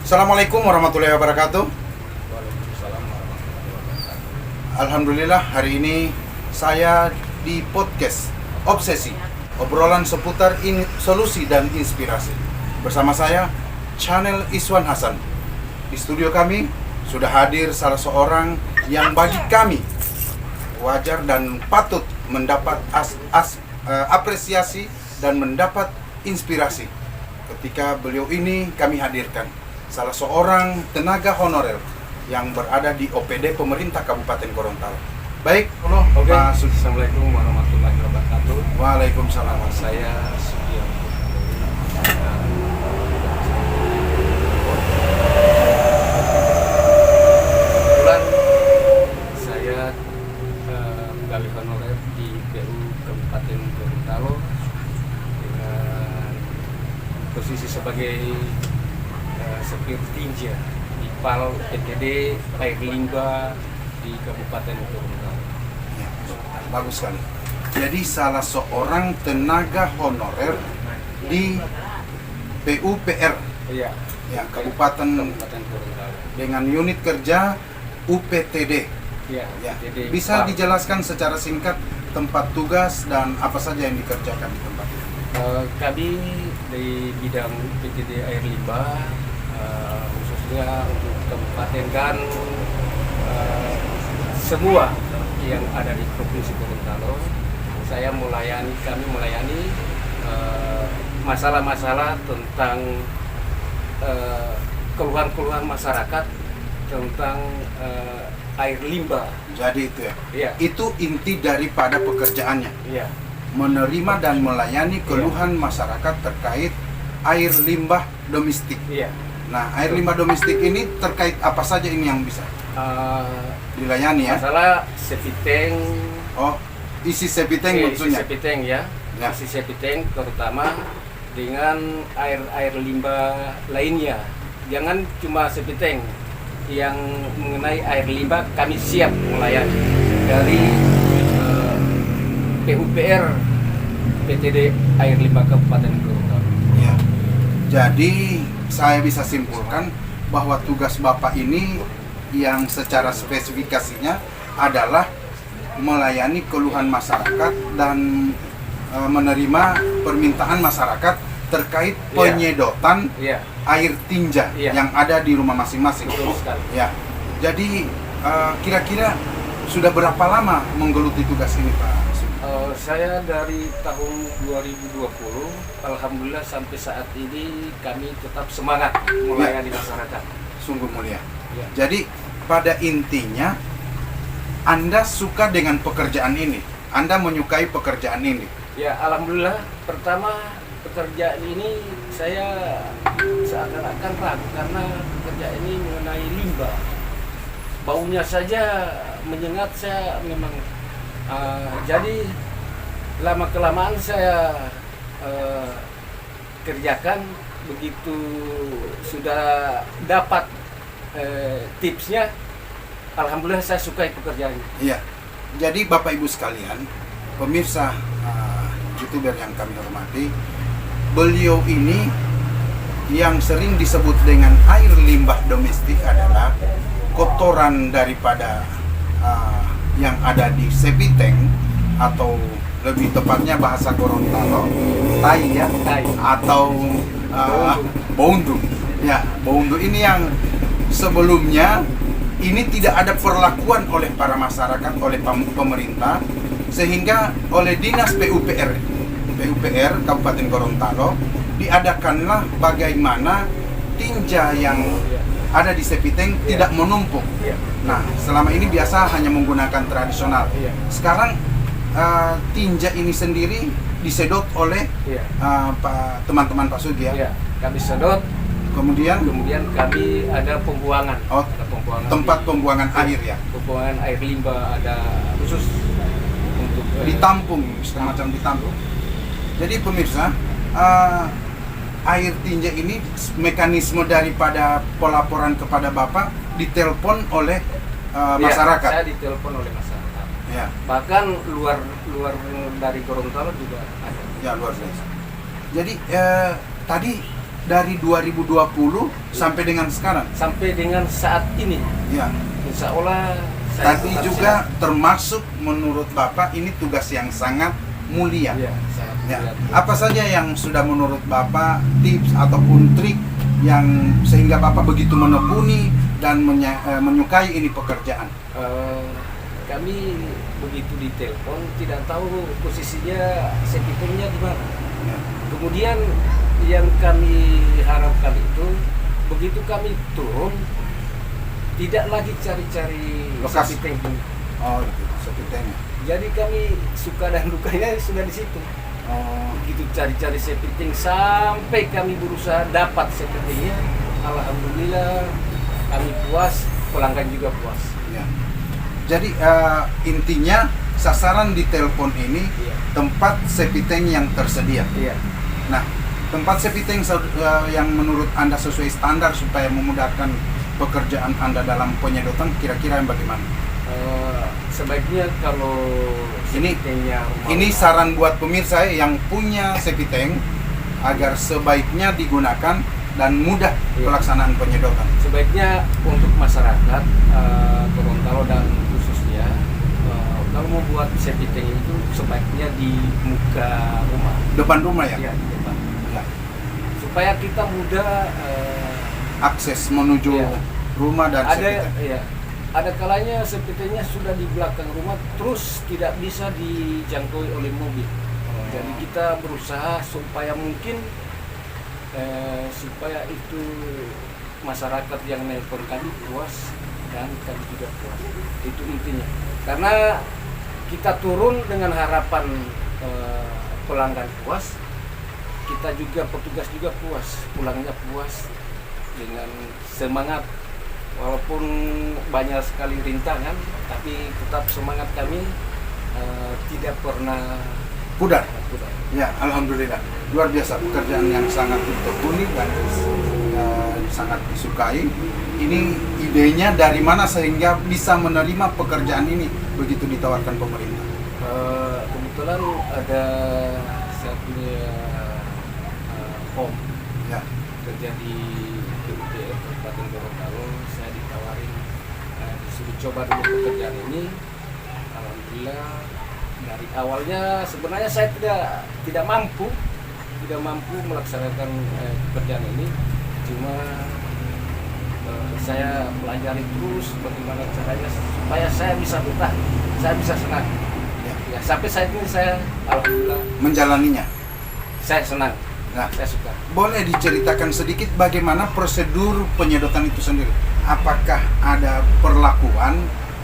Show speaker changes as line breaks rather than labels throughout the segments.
Assalamualaikum warahmatullahi wabarakatuh.
Waalaikumsalam warahmatullahi wabarakatuh.
Alhamdulillah hari ini saya di podcast Obsesi, obrolan seputar solusi dan inspirasi. Bersama saya, Channel Iswan Hasan. Di studio kami sudah hadir salah seorang yang bagi kami wajar dan patut mendapat apresiasi dan mendapat inspirasi. Ketika beliau ini kami hadirkan salah seorang tenaga honorer yang berada di OPD pemerintah Kabupaten Gorontalo. Baik,
Oke.
Pak Sudi.
Assalamualaikum warahmatullahi wabarakatuh.
Waalaikumsalam.
Saya Sugianto. Kebetulan saya pegawai honorer di PU Kabupaten Gorontalo dengan posisi sebagai Supir Tinja di PAL PTD Air Limba di Kabupaten Gorontalo.
Ya, bagus sekali. Jadi salah seorang tenaga honorer di PUPR,
Iya,
ya, Kabupaten
Gorontalo.
dengan unit kerja UPTD.
Iya,
Ya,
jadi
bisa
PAL.
dijelaskan secara singkat tempat tugas dan apa saja yang dikerjakan di tempat itu?
Kami di bidang PTD Air Limba, khususnya untuk kabupaten dan semua yang ada di Provinsi Gorontalo, kami melayani masalah-masalah tentang keluhan-keluhan masyarakat tentang air limba.
Jadi itu ya.
Iya,
Itu inti daripada pekerjaannya.
iya,
Menerima dan melayani keluhan masyarakat terkait air limbah domestik.
iya.
Nah, air limbah domestik ini terkait apa saja ini yang bisa dilayani ya?
Masalah septic tank.
Oh, isi septic tank maksudnya?
Septic tank ya.
Ya.
Isi septic tank terutama dengan air limbah lainnya. Jangan cuma septic tank. Yang mengenai air limbah kami siap melayani dari PUPR PTD Air Limbah Kabupaten Gorontalo.
Ya. Jadi saya bisa simpulkan bahwa tugas Bapak ini yang secara spesifikasinya adalah melayani keluhan masyarakat dan menerima permintaan masyarakat terkait penyedotan
Iya,
air tinja
Iya.
yang ada di rumah masing-masing.
betul sekali.
Ya. Jadi kira-kira sudah berapa lama menggeluti tugas ini, Pak?
Saya dari tahun 2020, alhamdulillah sampai saat ini kami tetap semangat melayani masyarakat.
Sungguh mulia.
Ya.
Jadi pada intinya Anda suka dengan pekerjaan ini. Anda menyukai pekerjaan ini.
Ya, alhamdulillah. Pertama, pekerjaan ini saya seakan-akan ragu karena pekerjaan ini mengenai limbah. Baunya saja menyengat saya memang. Jadi lama-kelamaan saya kerjakan, begitu sudah dapat tipsnya, alhamdulillah saya sukai pekerjaannya.
Iya. Jadi Bapak Ibu sekalian, pemirsa YouTuber yang kami hormati, beliau ini yang sering disebut dengan air limbah domestik adalah kotoran daripada yang ada di septic tank, atau lebih tepatnya bahasa Gorontalo tai ya,
Tai.
atau boundu. Ya, boundu ini yang sebelumnya ini tidak ada perlakuan oleh para masyarakat, oleh pemerintah, sehingga oleh Dinas PUPR Kabupaten Gorontalo diadakanlah bagaimana tinja yang ada di septic tank tidak menumpuk.
Iya.
Nah, selama ini biasa hanya menggunakan tradisional.
Iya.
Sekarang tinja ini sendiri disedot oleh
Iya.
teman-teman Pak Sugi ya.
Iya, kami sedot,
Kemudian
kemudian kami ada pembuangan.
Oh,
Ada pembuangan
tempat
di-
pembuangan air ya.
Pembuangan air limbah ada khusus untuk
Ditampung, semacam ditampung. Jadi pemirsa, air tinja ini mekanisme daripada pelaporan kepada Bapak ditelepon oleh
Iya,
masyarakat.
saya ditelepon oleh masyarakat.
Ya,
Bahkan luar dari Gorontalo juga ada.
ya luar biasa. Jadi tadi dari 2020 sampai dengan sekarang.
Sampai dengan saat ini,
Ya.
insya Allah saya
Tapi
tetap
juga
sehat.
termasuk menurut Bapak ini tugas yang sangat mulia.
Iya, sangat
Ya.
mulia.
Apa saja yang sudah menurut Bapak tips ataupun trik yang sehingga Bapak begitu menekuni dan menyukai ini pekerjaan?
Kami begitu ditelepon tidak tahu posisinya sekitarnya di mana.
Ya.
Kemudian yang kami harapkan itu begitu kami turun tidak lagi cari-cari
Lokasi.
septic tank.
Oh, sepitengnya.
Jadi kami suka dan dukanya sudah di situ.
Oh,
Begitu cari-cari septic tank sampai kami berusaha dapat septic tanknya. Alhamdulillah kami puas, pelanggan juga puas.
ya. Jadi intinya sasaran di telepon ini
Iya.
tempat sepiteng yang tersedia.
Iya.
Nah, tempat sepiteng yang menurut Anda sesuai standar supaya memudahkan pekerjaan Anda dalam penyedotan kira-kira yang bagaimana?
Sebaiknya kalau
Ini-
septic tanknya rumah-
Ini saran buat pemirsa yang punya sepiteng agar sebaiknya digunakan dan mudah
Iya.
pelaksanaan penyedotan.
Sebaiknya untuk masyarakat Gorontalo dan khususnya kalau mau buat septic tank itu sebaiknya di muka rumah.
Depan rumah ya?
Ya, di depan.
Ya.
Supaya kita mudah
Akses menuju
Iya.
rumah dan
ada
sepiteng.
ya ada kalanya septic tanknya sudah di belakang rumah terus tidak bisa dijangkau oleh mobil. Jadi kita berusaha supaya mungkin supaya itu masyarakat yang nelpon kami puas dan kami juga puas. Itu intinya. Karena kita turun dengan harapan pelanggan puas, kita juga petugas juga puas, pulangnya puas dengan semangat. Walaupun banyak sekali rintangan, tapi tetap semangat kami tidak pernah
Pudar.
pudar.
Ya, alhamdulillah. Luar biasa pekerjaan yang sangat ditekuni dan sangat disukai. Ini idenya dari mana sehingga bisa menerima pekerjaan ini begitu ditawarkan pemerintah?
Kebetulan ada saya punya om
Ya.
kerja di PUPR Kabupaten Gorontalo. Saya ditawarin disuruh coba dulu pekerjaan ini. Alhamdulillah dari awalnya sebenarnya saya tidak mampu melaksanakan pekerjaan ini, cuma saya pelajari terus bagaimana caranya supaya saya bisa betah, saya bisa senang. Ya, sampai saat ini saya alhamdulillah
Menjalaninya.
saya senang,
Nah,
saya suka.
boleh diceritakan sedikit bagaimana prosedur penyedotan itu sendiri? Apakah ada perlakuan,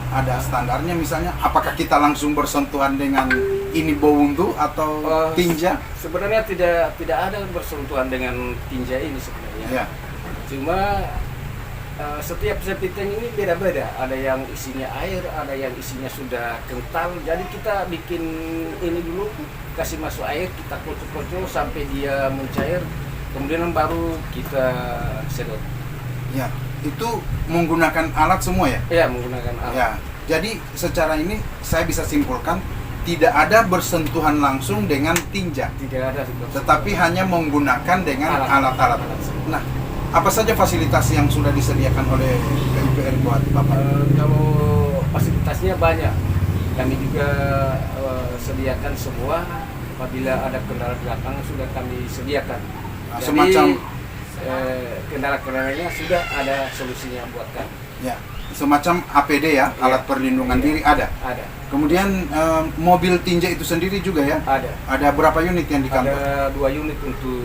ada standarnya misalnya? Apakah kita langsung bersentuhan dengan ini bowundu atau tinja?
Sebenarnya tidak ada bersentuhan dengan tinja ini sebenarnya.
Ya.
Cuma setiap septic tank ini beda-beda. Ada yang isinya air, ada yang isinya sudah kental. Jadi kita bikin ini dulu, kasih masuk air, kita kocok-kocok sampai dia mencair. Kemudian baru kita sedot.
Ya, itu menggunakan alat semua ya?
Ya, menggunakan alat.
Ya. Jadi secara ini saya bisa simpulkan tidak ada bersentuhan langsung dengan tinja,
Tidak ada.
tetapi hanya menggunakan dengan
Alat.
alat-alat. Nah, apa saja fasilitas yang sudah disediakan oleh PUPR buat Bapak?
Kalau fasilitasnya banyak, kami juga sediakan semua. Apabila ada kendala di lapangan sudah kami sediakan.
Nah,
Jadi
semacam-
kendala-kendalanya sudah ada solusinya buat kami.
Ya, semacam APD ya, alat perlindungan
Iya.
diri ada.
Ada,
Kemudian mobil tinja itu sendiri juga ya?
ada.
Ada berapa unit yang di kantor?
Ada 2 unit untuk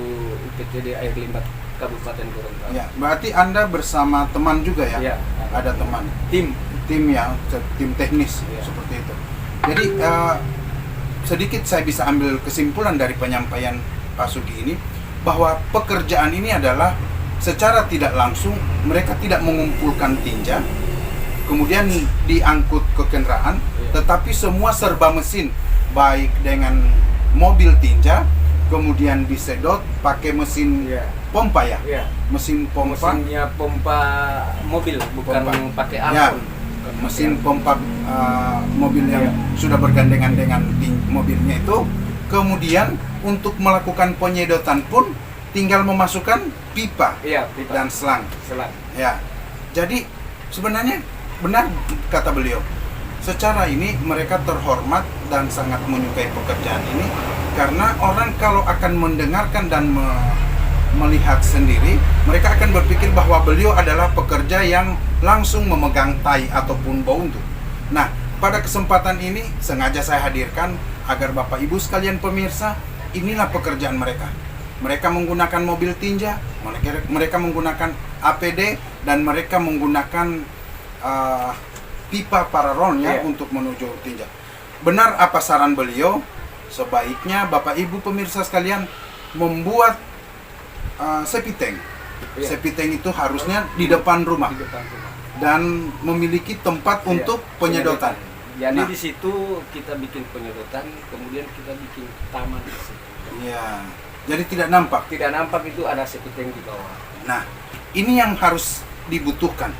UPTD air limbah Kabupaten Gorontalo.
Ya, berarti Anda bersama teman juga ya?
Iya,
Ada teman,
tim.
tim ya, tim teknis
Iya.
seperti itu. Jadi sedikit saya bisa ambil kesimpulan dari penyampaian Pak Sugi ini bahwa pekerjaan ini adalah secara tidak langsung mereka tidak mengumpulkan tinja, kemudian diangkut ke kendaraan,
Iya.
tetapi semua serba mesin, baik dengan mobil tinja, kemudian disedot pakai mesin
Iya.
pompa ya,
Iya.
mesin pompa.
Mesinnya pompa mobil, bukan
Pompa.
pakai
Ya,
alkohol.
mesin pompa mobil yang
Iya.
sudah bergandengan dengan mobilnya itu. Kemudian untuk melakukan penyedotan pun tinggal memasukkan pipa
Iya, pipa.
dan selang.
Selang.
Ya, jadi sebenarnya benar kata beliau. Secara ini mereka terhormat dan sangat menyukai pekerjaan ini karena orang kalau akan mendengarkan dan melihat sendiri, mereka akan berpikir bahwa beliau adalah pekerja yang langsung memegang tai ataupun bauntu. Nah, pada kesempatan ini sengaja saya hadirkan agar Bapak Ibu sekalian pemirsa, inilah pekerjaan mereka. Mereka menggunakan mobil tinja, mereka menggunakan APD, dan mereka menggunakan pipa paralon ya untuk menuju tinja. Benar apa saran beliau? Sebaiknya Bapak Ibu pemirsa sekalian membuat septic tank. Septic tank itu harusnya di depan rumah
Di depan rumah.
dan memiliki tempat untuk penyedotan.
Jadi
Nah.
di situ kita bikin penyedotan, kemudian kita bikin taman di situ.
Ya, jadi tidak nampak.
Tidak nampak itu ada septic tank di bawah.
Nah, ini yang harus dibutuhkan.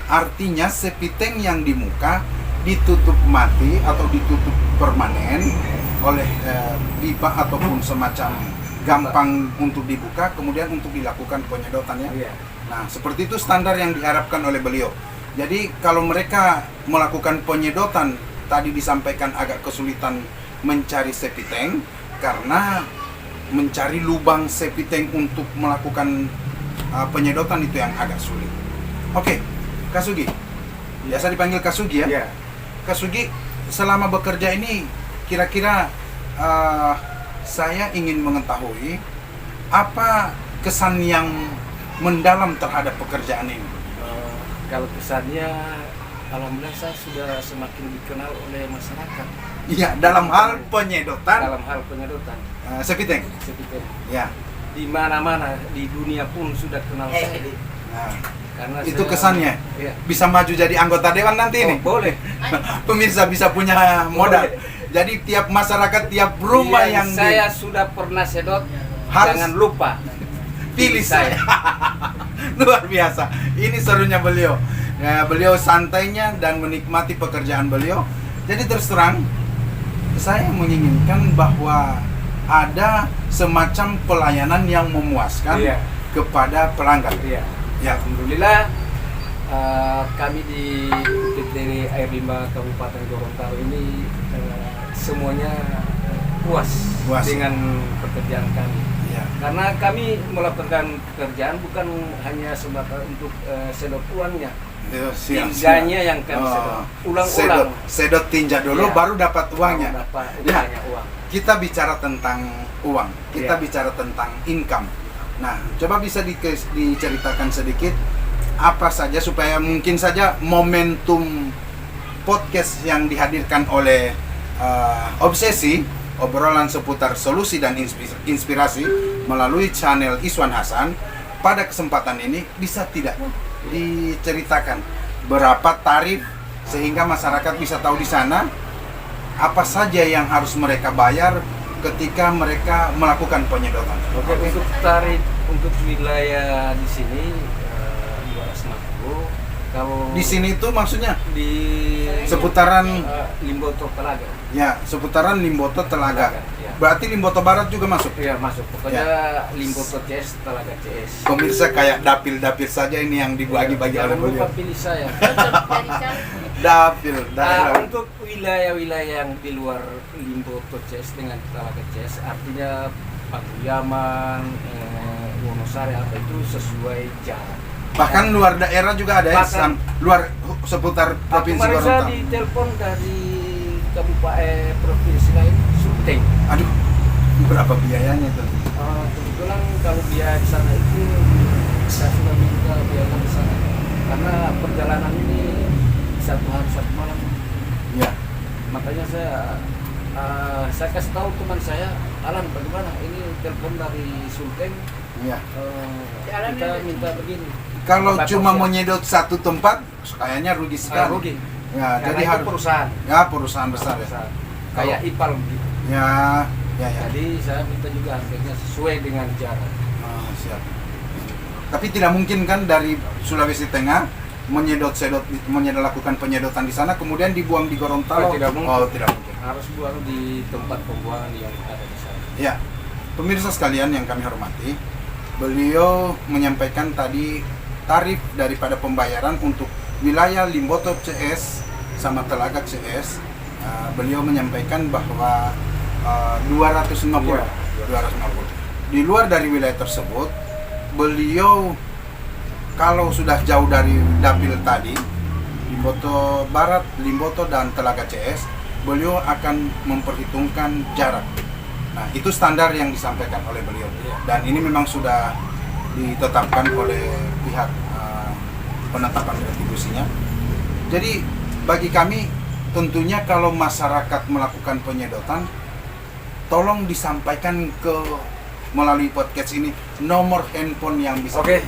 Artinya septic tank yang di muka ditutup mati atau ditutup permanen oleh pipa ataupun semacam gampang untuk dibuka, kemudian untuk dilakukan penyedotannya.
Iya.
Nah, seperti itu standar yang diharapkan oleh beliau. Jadi kalau mereka melakukan penyedotan, tadi disampaikan agak kesulitan mencari septic tank karena mencari lubang septic tank untuk melakukan penyedotan itu yang agak sulit. Oke, Kasugi. Biasa dipanggil Kasugi ya?
Iya.
Kasugi, selama bekerja ini kira-kira saya ingin mengetahui apa kesan yang mendalam terhadap pekerjaan ini.
Kalau kesannya, alhamdulillah saya sudah semakin dikenal oleh masyarakat
Iya, dalam hal penyedotan
dalam hal penyedotan.
septic tank.
Septic tank.
Ya.
Di mana-mana di dunia pun sudah kenal saya.
Nah,
Karena
itu
saya-
kesannya.
Iya.
Bisa maju jadi anggota dewan nanti ini.
Oh, boleh.
Pemirsa bisa punya modal.
Boleh.
Jadi tiap masyarakat, tiap rumah yang
saya sudah pernah sedot,
Harus-
jangan lupa
pilih saya. Luar biasa. Ini serunya beliau. Ya, beliau santainya dan menikmati pekerjaan beliau. Jadi terus terang, saya menginginkan bahwa ada semacam pelayanan yang memuaskan
Iya.
kepada pelanggan.
Iya.
Ya,
Alhamdulillah kami di PT Air Limba Kabupaten Gorontalo ini semuanya puas
Puas.
dengan pekerjaan kami.
ya.
Karena kami melakukan pekerjaan bukan hanya semata untuk sedot uangnya,
Siap,
tinjanya yang kami sedot. Ulang-ulang.
Sedot tinja dulu,
Iya.
baru dapat uangnya.
Dapat
Ya.
banyak uang.
Kita bicara tentang uang, kita
Iya.
bicara tentang income. Nah, coba bisa diceritakan sedikit apa saja supaya mungkin saja momentum podcast yang dihadirkan oleh Obsesi, obrolan seputar solusi dan inspirasi melalui channel Iswan Hasan, pada kesempatan ini bisa tidak diceritakan berapa tarif sehingga masyarakat bisa tahu di sana apa saja yang harus mereka bayar ketika mereka melakukan penyedotan.
Oke, untuk tarif untuk wilayah di sini 250. Kalau
Di sini itu maksudnya
di
seputaran
Limboto Telaga.
ya, seputaran Limboto Telaga.
Ya.
Berarti Limboto Barat juga masuk.
Iya, masuk. Pokoknya Limboto CS, Telaga CS.
Pemirsa kayak dapil-dapil saja ini yang dibagi-bagi oleh
Jangan lupa
beliau.
pilih saya.
Dapil, daerah.
Untuk wilayah-wilayah yang di luar Limboto CS dengan Telaga CS, artinya Paguyama, Wonosari apa itu sesuai jarak.
Bahkan luar daerah juga ada ya,
Bahkan-
luar seputar provinsi
Kemarin saya
Gorontalo.
ditelepon dari kabupaten provinsi lain, Sulteng.
Aduh, berapa biayanya itu?
Kebetulan kalau biaya di sana itu saya sudah minta biaya di sana karena perjalanan ini 1 hari 1 malam.
Ya,
Makanya saya kasih tahu teman saya, Alan bagaimana ini telepon dari Sulteng,
ya.
kita minta begini.
Kalau
Bapak
cuma
siap.
menyedot satu tempat, kayaknya rugi sekali.
Rugi.
Ya,
Karena
jadi
itu
harus
perusahaan.
ya perusahaan besar ya.
Perusahaan. Kayak IPAL begitu.
Ya, ya.
Jadi saya minta juga harganya sesuai dengan jarak.
Siap. Tapi tidak mungkin kan dari Sulawesi Tengah lakukan penyedotan di sana kemudian dibuang di Gorontalo?
Oh, tidak mungkin.
Oh, tidak mungkin.
Harus buang di tempat pembuangan yang ada di sana.
Ya, pemirsa sekalian yang kami hormati, beliau menyampaikan tadi tarif daripada pembayaran untuk wilayah Limboto CS sama Telaga CS. Beliau menyampaikan bahwa 250.
Iya.
250. Di luar dari wilayah tersebut, beliau kalau sudah jauh dari dapil tadi, Limboto Barat, Limboto dan Telaga CS, beliau akan memperhitungkan jarak. Nah, itu standar yang disampaikan oleh beliau. Dan ini memang sudah ditetapkan oleh pihak penetapan retribusinya. Jadi bagi kami tentunya kalau masyarakat melakukan penyedotan, tolong disampaikan melalui podcast ini nomor handphone yang bisa.
Oke.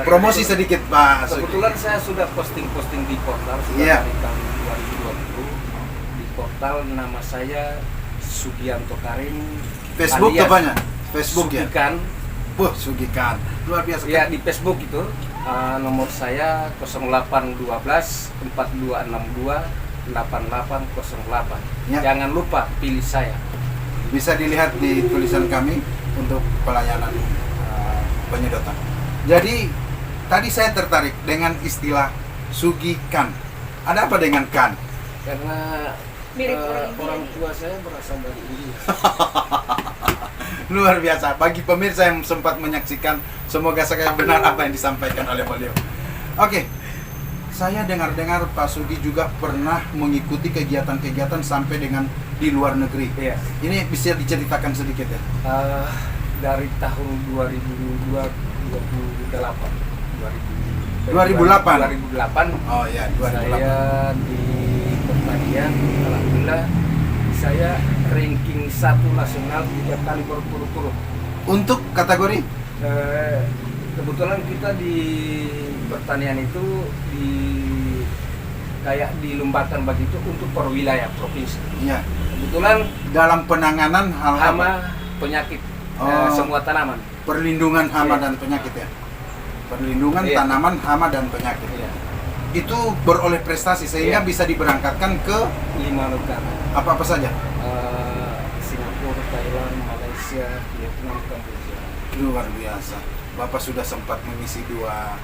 Promosi sedikit Pak Sugi.
Kebetulan saya sudah posting di portal sudah
Iya.
dari tahun 2020 di portal, nama saya Sugianto Karim.
Facebook
alias
tepatnya. Facebook ya.
Sugikan.
Sugikan. Luar biasa.
Ya, di Facebook itu nomor saya 0812 4262 8808.
Ya.
Jangan lupa pilih saya.
Bisa dilihat di tulisan kami untuk pelayanan penyedotan. Jadi tadi saya tertarik dengan istilah Sugikan. Ada apa dengan kan?
Karena
Mirip
orang tua saya berasal dari India.
Luar biasa. Bagi pemirsa yang sempat menyaksikan, semoga sekali benar apa yang disampaikan oleh beliau. Oke, saya dengar-dengar Pak Sugi juga pernah mengikuti kegiatan-kegiatan sampai dengan di luar negeri.
Iya.
Ini bisa diceritakan sedikit ya?
Dari tahun 2008.
2008?
2008
Oh ya, 2008.
saya di pertanian, alhamdulillah saya ranking 1 nasional 3 kali berturut-turut.
Untuk kategori?
Kebetulan kita di pertanian itu kayak dilombakan begitu untuk per wilayah provinsi.
Iya.
Kebetulan
Dalam penanganan hal
hama, penyakit, semua tanaman.
perlindungan hama
Iya.
dan penyakit ya. Perlindungan
Iya.
tanaman, hama dan penyakit.
Iya.
Itu beroleh prestasi sehingga
Iya.
bisa diberangkatkan ke
5 negara.
apa-apa saja.
Singapura, Thailand, Malaysia, Vietnam, Kamboja.
Luar biasa. Bapak sudah sempat mengisi luar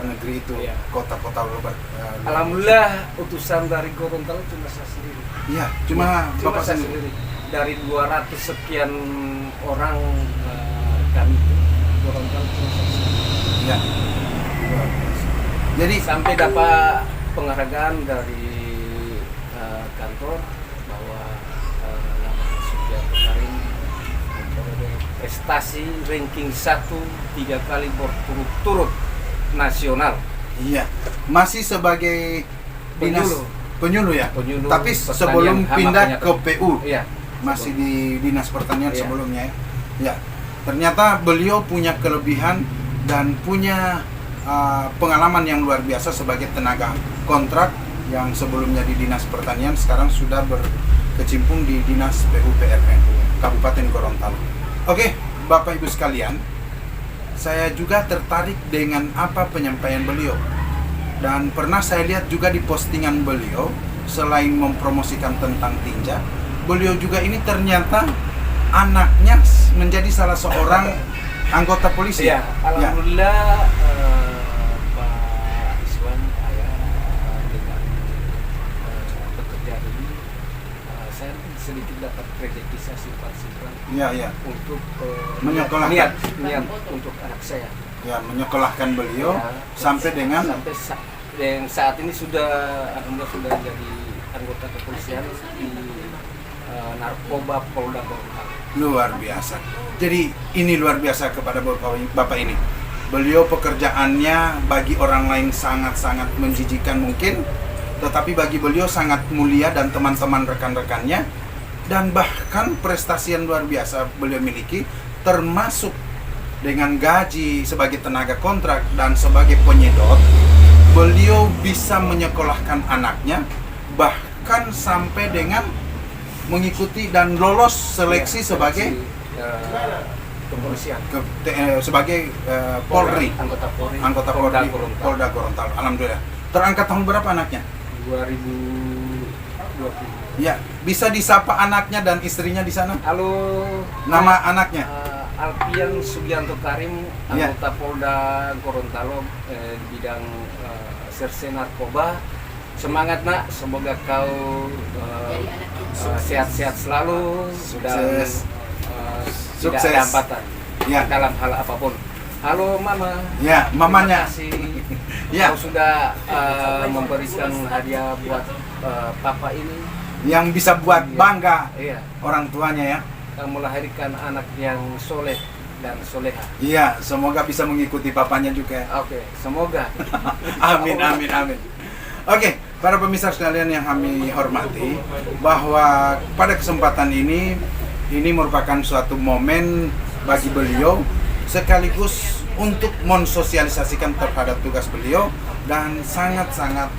negeri itu,
Iya.
kota-kota luar.
Alhamdulillah utusan dari Gorontalo cuma saya sendiri.
Iya, cuma
Cuma
Bapak
saya
sendiri.
sendiri. Dari 200 sekian orang kami itu, Gorontalo cuma saya sendiri.
Iya. Luar biasa. Jadi
Sampai dapat penghargaan dari kantor bahwa nama Sugianto Karim memperoleh prestasi ranking 1 3 kali berturut-turut nasional.
iya, masih sebagai dinas penyuluh ya.
Penyuluh
Tapi
pertanian,
sebelum
hama,
pindah
penyakit.
ke PU,
Iya.
masih di dinas pertanian
Iya.
sebelumnya ya. Ya, ternyata beliau punya kelebihan dan punya pengalaman yang luar biasa sebagai tenaga kontrak yang sebelumnya di dinas pertanian, sekarang sudah berkecimpung di dinas PUPRN Kabupaten Gorontalo. Oke, Bapak Ibu sekalian, saya juga tertarik dengan apa penyampaian beliau. Dan pernah saya lihat juga di postingan beliau, selain mempromosikan tentang tinja, beliau juga ini ternyata anaknya menjadi salah seorang anggota polisi.
Iya, alhamdulillah Pak Iswan ayah dengan pekerjaan ini saya sedikit dapat kreditisasi Pak Iswan
Ya, ya,
untuk
Menyekolahkan.
niat untuk anak saya.
ya, menyekolahkan beliau
Ya,
sampai dengan
sampai yang saat ini sudah alhamdulillah sudah jadi anggota kepolisian di narkoba Polda Gorontalo.
luar biasa. Jadi ini luar biasa kepada Bapak ini. Beliau pekerjaannya bagi orang lain sangat-sangat menjijikan mungkin, tetapi bagi beliau sangat mulia dan teman-teman rekan-rekannya, dan bahkan prestasi yang luar biasa beliau miliki, termasuk dengan gaji sebagai tenaga kontrak dan sebagai penyedot, beliau bisa menyekolahkan anaknya, bahkan sampai dengan mengikuti dan lolos seleksi sebagai
kepolisian,
sebagai Polri,
anggota Polri,
anggota
Polda
Polri,
Gorontalo.
Polda Gorontalo. Alhamdulillah. Terangkat tahun berapa anaknya?
2020.
Ya, bisa disapa anaknya dan istrinya di sana.
Halo.
Nama anaknya?
Alfian Sugianto Karim,
Ya.
anggota Polda Gorontalo, bidang serse narkoba. Semangat nak, semoga kau sehat-sehat selalu dan
Sukses.
tidak
Sukses.
ada hambatan
Ya.
dalam hal apapun. Halo Mama.
Ya, mamanya.
Terima kasih.
Ya.
Kau sudah memberikan hadiah buat Papa ini.
Yang bisa buat bangga
Iya.
orang tuanya ya.
Kau melahirkan anak yang soleh dan soleha.
Iya, semoga bisa mengikuti papanya juga.
Oke, semoga.
Amin, amin, amin. Oke, para pemirsa sekalian yang kami hormati, bahwa pada kesempatan ini merupakan suatu momen bagi beliau sekaligus untuk mensosialisasikan terhadap tugas beliau dan sangat-sangat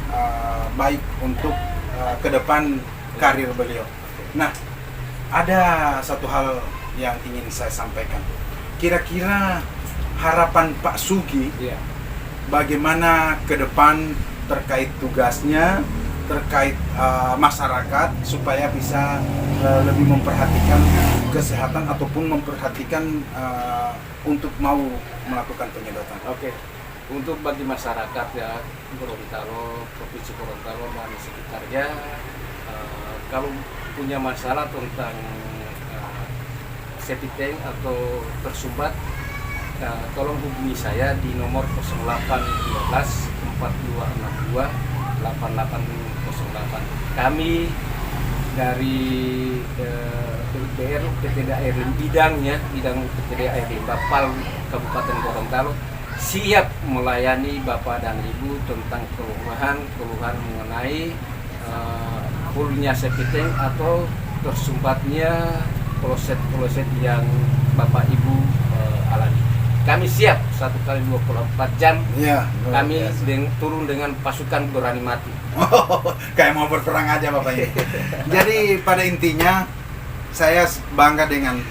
baik untuk ke depan karir beliau. Nah, ada satu hal yang ingin saya sampaikan. Kira-kira harapan Pak Sugi
Iya.
bagaimana ke depan terkait tugasnya, terkait masyarakat supaya bisa lebih memperhatikan kesehatan ataupun memperhatikan untuk mau melakukan penyedotan.
Oke. Untuk bagi masyarakat ya Gorontalo, Provinsi Gorontalo dan sekitarnya, kalau punya masalah tentang septic tank atau tersumbat, tolong hubungi saya di nomor 0812 4262 8808. Kami dari PTD Air bidang PTD Air Limbah PAL Kabupaten Gorontalo siap melayani Bapak dan Ibu tentang keluhan mengenai fullnya septic tank atau tersumbatnya kloset yang Bapak Ibu alami. Kami siap 1 kali 24 jam.
Iya.
Kami turun dengan pasukan berani mati.
Kayak mau berperang aja Bapak ini. Jadi pada intinya saya bangga dengan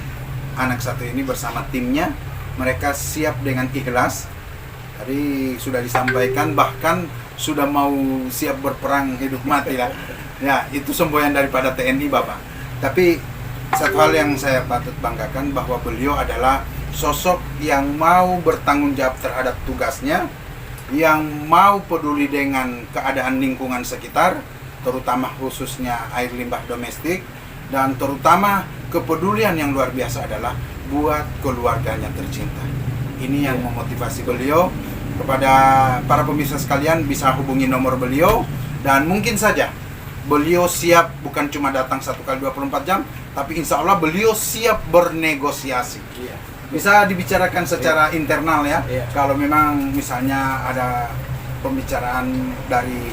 anak satu ini bersama timnya. Mereka siap dengan ikhlas. Tadi sudah disampaikan bahkan sudah mau siap berperang hidup mati lah. Ya, itu semboyan daripada TNI Bapak. Tapi satu hal yang saya patut banggakan bahwa beliau adalah sosok yang mau bertanggung jawab terhadap tugasnya, yang mau peduli dengan keadaan lingkungan sekitar, terutama khususnya air limbah domestik, dan terutama kepedulian yang luar biasa adalah buat keluarganya tercinta. Ini yang memotivasi beliau. Kepada para pemirsa sekalian bisa hubungi nomor beliau, dan mungkin saja beliau siap bukan cuma datang 1 kali 24 jam, tapi insya Allah beliau siap bernegosiasi.
Iya.
Bisa dibicarakan secara internal ya.
Iya.
Kalau memang misalnya ada pembicaraan dari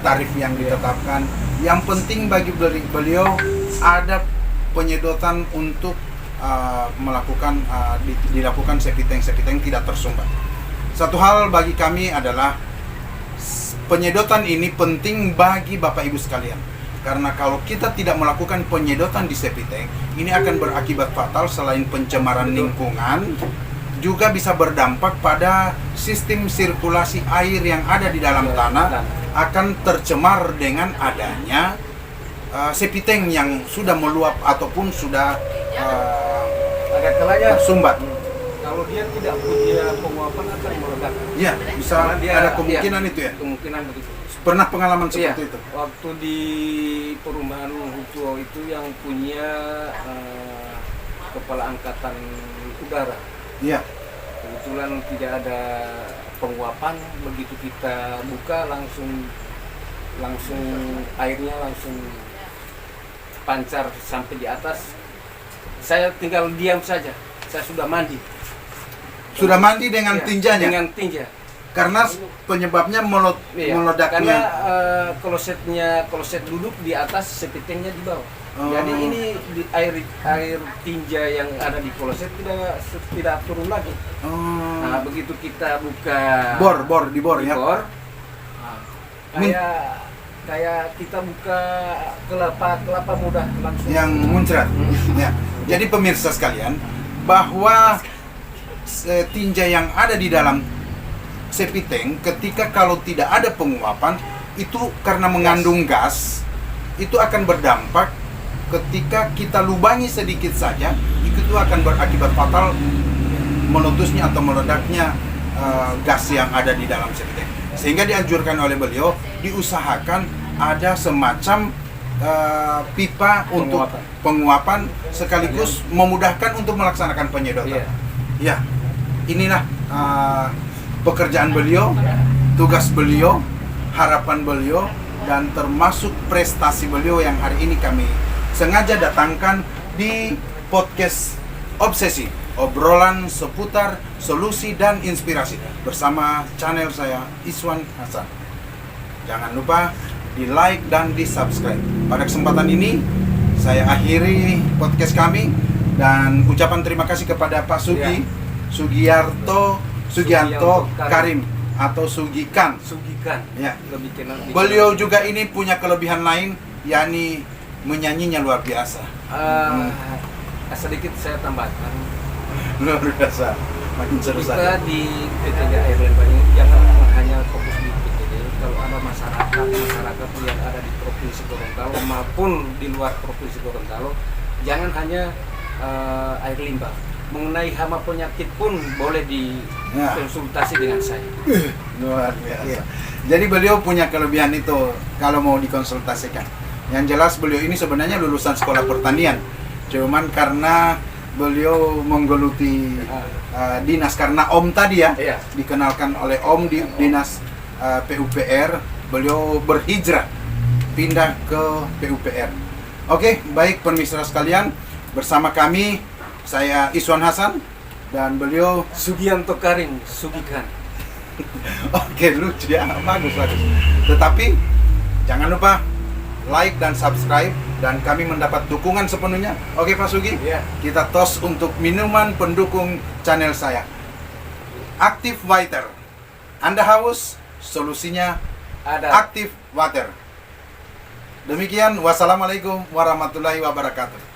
tarif yang ditetapkan, yang penting bagi beliau ada penyedotan untuk melakukan dilakukan septic tank tidak tersumbat. Satu hal bagi kami adalah penyedotan ini penting bagi Bapak Ibu sekalian. Karena kalau kita tidak melakukan penyedotan di septic tank, ini akan berakibat fatal. Selain pencemaran lingkungan, juga bisa berdampak pada sistem sirkulasi air yang ada di dalam tanah akan tercemar dengan adanya septic tank yang sudah meluap ataupun sudah
Agak kelanya
tersumbat.
kalau dia tidak punya penguapan akan meledak.
Ya, bisa
Karena dia-
ada kemungkinan
iya,
itu ya.
Kemungkinan begitu.
Pernah pengalaman
Iya,
seperti itu?
waktu di perumahan Hutuo itu yang punya kepala angkatan udara.
Iya.
Kebetulan tidak ada penguapan, begitu kita buka langsung airnya langsung pancar sampai di atas. Saya tinggal diam saja. Saya sudah mandi.
Sudah mandi dengan
Iya,
tinjanya?
Dengan tinja.
Karena penyebabnya
Iya,
meledaknya.
karena kloset duduk di atas, septic tanknya di bawah.
Oh.
Jadi ini air tinja yang ada di kloset tidak turun lagi.
Oh.
Nah, begitu kita buka
di bor ya.
bor, kayak kita buka kelapa muda langsung.
Yang muncrat. Ya. Jadi pemirsa sekalian, bahwa tinja yang ada di dalam septic tank ketika kalau tidak ada penguapan itu karena mengandung gas, itu akan berdampak ketika kita lubangi sedikit saja itu itu akan berakibat fatal meletusnya atau meledaknya gas yang ada di dalam septic. Sehingga dianjurkan oleh beliau diusahakan ada semacam pipa untuk penguapan sekaligus memudahkan untuk melaksanakan penyedotan. Ya, inilah pekerjaan beliau, tugas beliau, harapan beliau, dan termasuk prestasi beliau yang hari ini kami sengaja datangkan di podcast Obsesi, obrolan seputar solusi dan inspirasi bersama channel saya Iswan Hasan. Jangan lupa di like dan di subscribe. Pada kesempatan ini saya akhiri podcast kami dan ucapan terima kasih kepada Pak Sugi, Sugianto Karim atau Sugikan. Ya. Beliau juga ini punya kelebihan lain, yakni menyanyinya luar biasa.
Sedikit saya tambahkan,
Luar biasa, makin seru
kita
saja.
di PTG Air Limbah ini jangan hanya fokus di PTG. Kalau ada masyarakat yang ada di Provinsi Gorontalo maupun di luar Provinsi Gorontalo, jangan hanya air limbah. Mengenai hama penyakit pun boleh dikonsultasi dengan saya.
Luar biasa. Jadi beliau punya kelebihan itu kalau mau dikonsultasikan. Yang jelas beliau ini sebenarnya lulusan sekolah pertanian. Cuman karena beliau menggeluti dinas karena Om tadi ya, dikenalkan oleh Om di dinas PUPR, beliau berhijrah pindah ke PUPR. Oke, baik pemirsa sekalian, bersama kami saya Iswan Hasan dan beliau
Sugianto Karim, Sugikan.
Oke, lucu ya, bagus. Tetapi jangan lupa like dan subscribe dan kami mendapat dukungan sepenuhnya. Oke Pak Sugi, kita tos untuk minuman pendukung channel saya, Active Water. Anda haus, solusinya
Ada.
Active Water. Demikian, wassalamualaikum warahmatullahi wabarakatuh.